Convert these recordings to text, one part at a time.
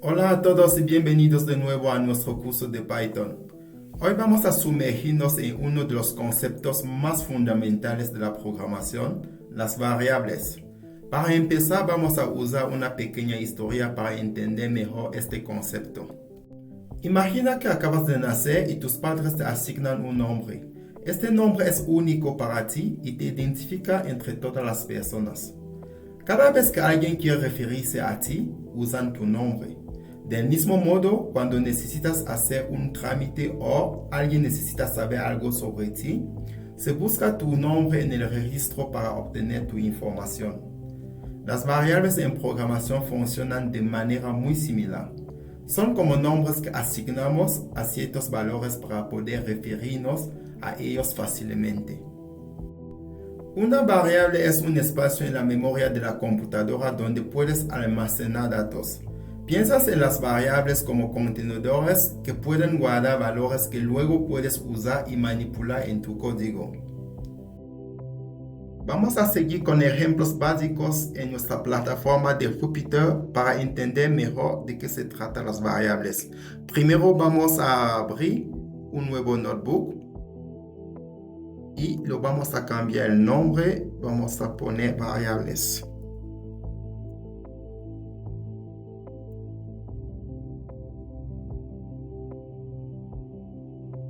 Hola a todos y bienvenidos de nuevo a nuestro curso de Python. Hoy vamos a sumergirnos en uno de los conceptos más fundamentales de la programación, las variables. Para empezar, vamos a usar una pequeña historia para entender mejor este concepto. Imagina que acabas de nacer y tus padres te asignan un nombre. Este nombre es único para ti y te identifica entre todas las personas. Cada vez que alguien quiere referirse a ti, usan tu nombre. Del mismo modo, cuando necesitas hacer un trámite o alguien necesita saber algo sobre ti, se busca tu nombre en el registro para obtener tu información. Las variables en programación funcionan de manera muy similar. Son como nombres que asignamos a ciertos valores para poder referirnos a ellos fácilmente. Una variable es un espacio en la memoria de la computadora donde puedes almacenar datos. Piensas en las variables como contenedores que pueden guardar valores que luego puedes usar y manipular en tu código. Vamos a seguir con ejemplos básicos en nuestra plataforma de Jupyter para entender mejor de qué se tratan las variables. Primero vamos a abrir un nuevo notebook y lo vamos a cambiar el nombre. Vamos a poner variables.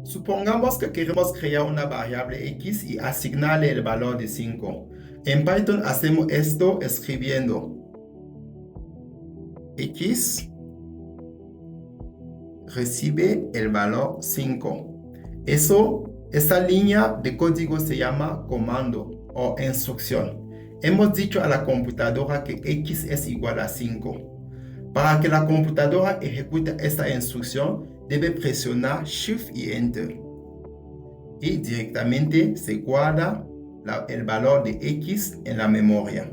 Supongamos que queremos crear una variable X y asignarle el valor de 5. En Python hacemos esto escribiendo X recibe el valor 5. Esa línea de código se llama comando o instrucción. Hemos dicho a la computadora que X es igual a 5. Para que la computadora ejecute esta instrucción, debe presionar Shift y Enter. Y directamente se guarda el valor de X en la memoria.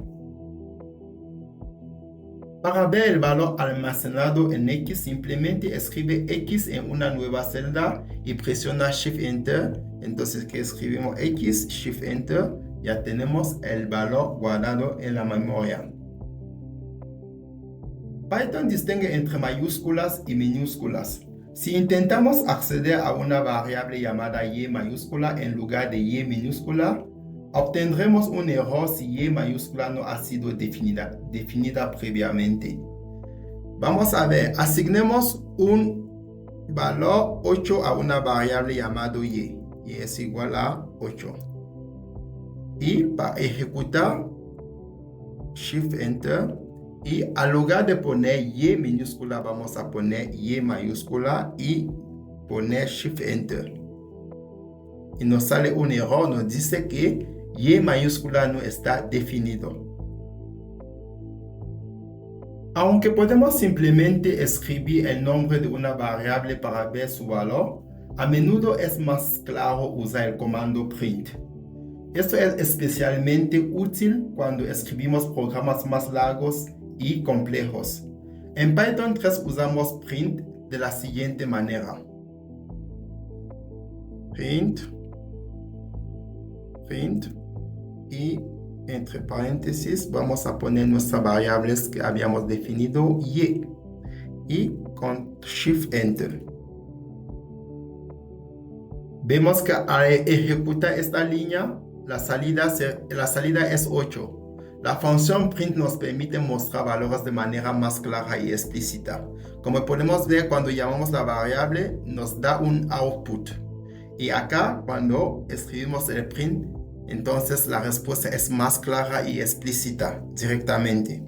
Para ver el valor almacenado en X, simplemente escribe X en una nueva celda y presiona Shift Enter. Entonces que escribimos X, Shift Enter, ya tenemos el valor guardado en la memoria. Python distingue entre mayúsculas y minúsculas. Si intentamos acceder a una variable llamada y mayúscula en lugar de y minúscula, obtendremos un error si y mayúscula no ha sido definida previamente. Vamos a ver, asignemos un valor 8 a una variable llamada y es igual a 8. Y para ejecutar, Shift Enter. Y al lugar de poner Y minúscula, vamos a poner Y mayúscula y poner Shift Enter. Y nos sale un error, nos dice que Y mayúscula no está definido. Aunque podemos simplemente escribir el nombre de una variable para ver su valor, a menudo es más claro usar el comando print. Esto es especialmente útil cuando escribimos programas más largos y complejos. En Python 3 usamos print de la siguiente manera. Print y entre paréntesis vamos a poner nuestras variables que habíamos definido y con Shift Enter. Vemos que al ejecutar esta línea, la salida es 8. La función print nos permite mostrar valores de manera más clara y explícita. Como podemos ver, cuando llamamos la variable, nos da un output. Y acá, cuando escribimos el print, entonces la respuesta es más clara y explícita directamente.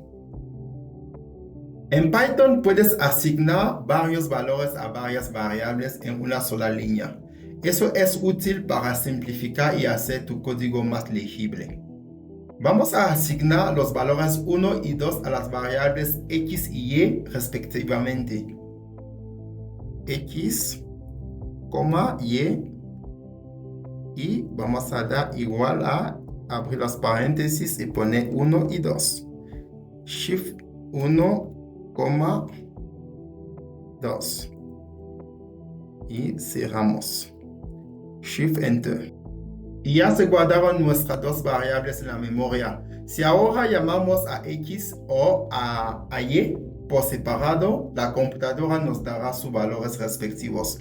En Python puedes asignar varios valores a varias variables en una sola línea. Eso es útil para simplificar y hacer tu código más legible. Vamos a asignar los valores 1 y 2 a las variables X y Y respectivamente. X, Y vamos a dar igual a abrir las paréntesis y poner 1 y 2. Shift 1, 2. Y cerramos. Shift Enter. Y ya se guardaron nuestras dos variables en la memoria. Si ahora llamamos a X o a Y, por separado, la computadora nos dará sus valores respectivos.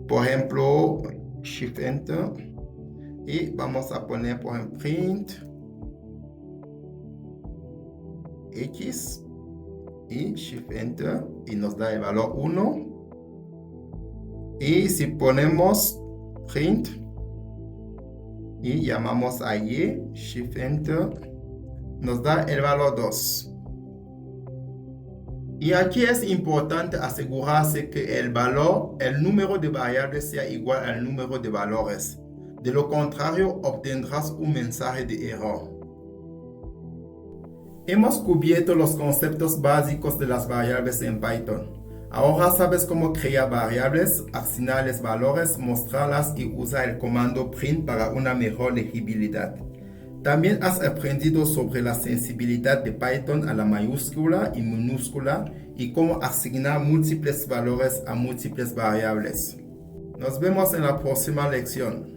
Por ejemplo, Shift Enter. Y vamos a poner, por ejemplo, print X y Shift Enter y nos da el valor 1. Y si ponemos print y llamamos a Y, Shift Enter, nos da el valor 2. Y aquí es importante asegurarse que el número de variables sea igual al número de valores. De lo contrario, obtendrás un mensaje de error. Hemos cubierto los conceptos básicos de las variables en Python. Ahora sabes cómo crear variables, asignarles valores, mostrarlas y usar el comando print para una mejor legibilidad. También has aprendido sobre la sensibilidad de Python a la mayúscula y minúscula y cómo asignar múltiples valores a múltiples variables. Nos vemos en la próxima lección.